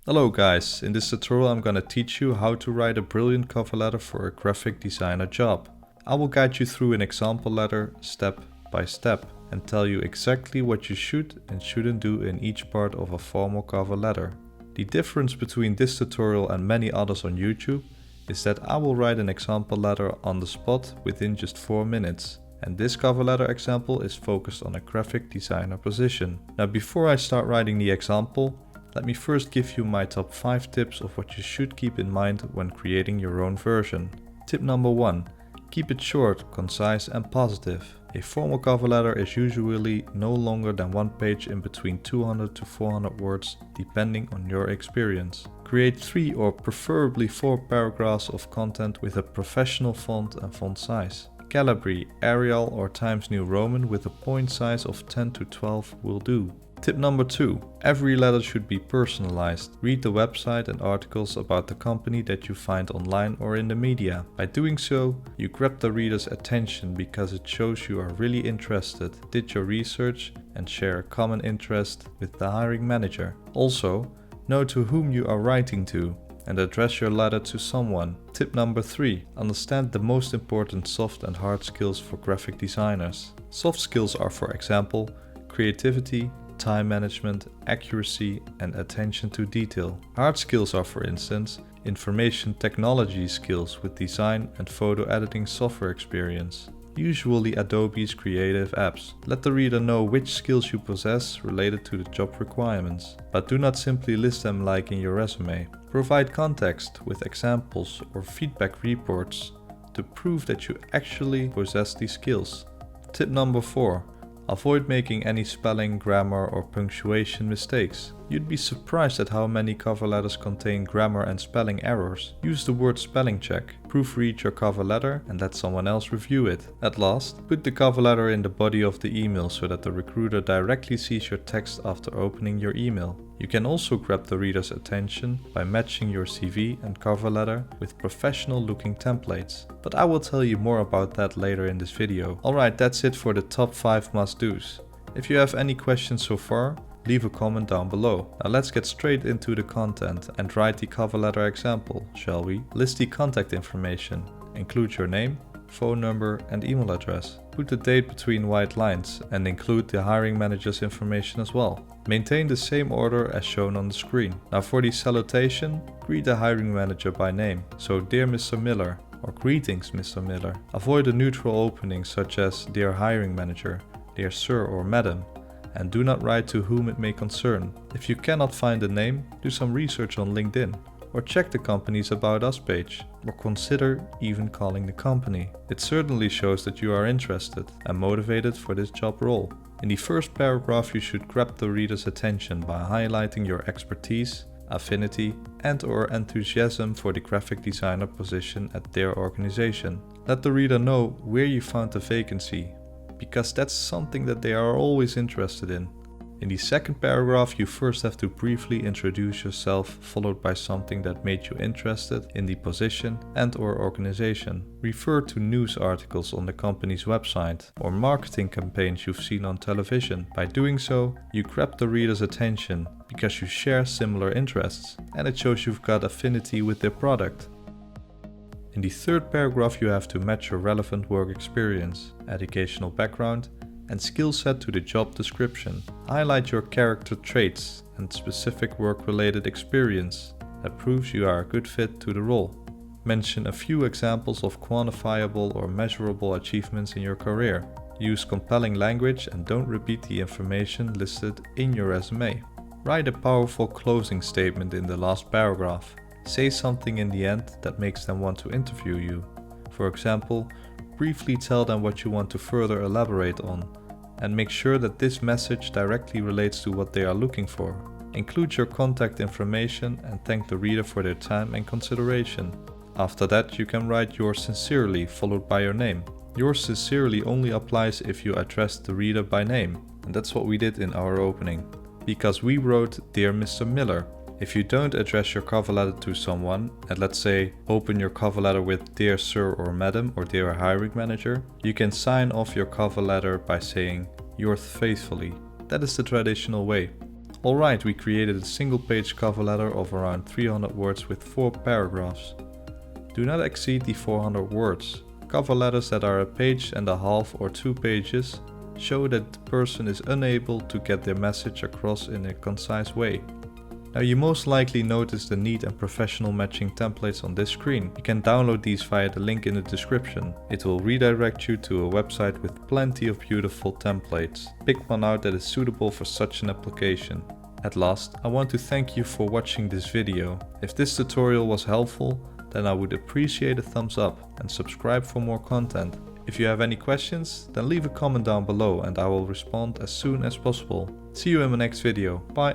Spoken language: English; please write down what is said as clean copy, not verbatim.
Hello guys, in this tutorial I'm gonna teach you how to write a brilliant cover letter for a graphic designer job. I will guide you through an example letter step by step and tell you exactly what you should and shouldn't do in each part of a formal cover letter. The difference between this tutorial and many others on YouTube is that I will write an example letter on the spot within just 4 minutes. And this cover letter example is focused on a graphic designer position. Now before I start writing the example, let me first give you my top 5 tips of what you should keep in mind when creating your own version. Tip number 1. Keep it short, concise and positive. A formal cover letter is usually no longer than one page in between 200 to 400 words depending on your experience. Create 3 or preferably 4 paragraphs of content with a professional font and font size. Calibri, Arial or Times New Roman with a point size of 10 to 12 will do. Tip number 2. Every letter should be personalized. Read the website and articles about the company that you find online or in the media. By doing so, you grab the reader's attention because it shows you are really interested, did your research and share a common interest with the hiring manager. Also, know to whom you are writing to and address your letter to someone. Tip number 3. Understand the most important soft and hard skills for graphic designers. Soft skills are, for example, creativity, time management, accuracy, and attention to detail. Hard skills are, for instance, information technology skills with design and photo editing software experience, usually Adobe's creative apps. Let the reader know which skills you possess related to the job requirements, but do not simply list them like in your resume. Provide context with examples or feedback reports to prove that you actually possess these skills. Tip number 4. Avoid making any spelling, grammar or punctuation mistakes. You'd be surprised at how many cover letters contain grammar and spelling errors. Use the word spelling check. Proofread your cover letter and let someone else review it. At last, put the cover letter in the body of the email so that the recruiter directly sees your text after opening your email. You can also grab the reader's attention by matching your CV and cover letter with professional looking templates. But I will tell you more about that later in this video. Alright, that's it for the top 5 must-dos. If you have any questions so far, leave a comment down below. Now let's get straight into the content and write the cover letter example, shall we? List the contact information. Include your name, phone number and email address. Put the date between white lines and include the hiring manager's information as well. Maintain the same order as shown on the screen. Now for the salutation, greet the hiring manager by name. So dear Mr. Miller or greetings Mr. Miller. Avoid a neutral opening such as dear hiring manager, dear sir or madam, and do not write to whom it may concern. If you cannot find a name, do some research on LinkedIn or check the company's About Us page, or consider even calling the company. It certainly shows that you are interested and motivated for this job role. In the first paragraph you should grab the reader's attention by highlighting your expertise, affinity and/or enthusiasm for the graphic designer position at their organization. Let the reader know where you found the vacancy, because that's something that they are always interested in. In the second paragraph, you first have to briefly introduce yourself, followed by something that made you interested in the position and/or organization. Refer to news articles on the company's website or marketing campaigns you've seen on television. By doing so, you grab the reader's attention because you share similar interests and it shows you've got affinity with their product. In the third paragraph, you have to match your relevant work experience, educational background, and skill set to the job description. Highlight your character traits and specific work-related experience that proves you are a good fit to the role. Mention a few examples of quantifiable or measurable achievements in your career. Use compelling language and don't repeat the information listed in your resume. Write a powerful closing statement in the last paragraph. Say something in the end that makes them want to interview you. For example, briefly tell them what you want to further elaborate on, and make sure that this message directly relates to what they are looking for. Include your contact information and thank the reader for their time and consideration. After that, you can write yours sincerely followed by your name. Yours sincerely only applies if you address the reader by name, and that's what we did in our opening, because we wrote Dear Mr. Miller. If you don't address your cover letter to someone, and let's say open your cover letter with Dear Sir or Madam or Dear Hiring Manager, you can sign off your cover letter by saying Yours faithfully. That is the traditional way. Alright, we created a single page cover letter of around 300 words with 4 paragraphs. Do not exceed the 400 words. Cover letters that are a page and a half or 2 pages show that the person is unable to get their message across in a concise way. Now you most likely noticed the neat and professional matching templates on this screen. You can download these via the link in the description. It will redirect you to a website with plenty of beautiful templates. Pick one out that is suitable for such an application. At last, I want to thank you for watching this video. If this tutorial was helpful, then I would appreciate a thumbs up and subscribe for more content. If you have any questions, then leave a comment down below and I will respond as soon as possible. See you in my next video. Bye!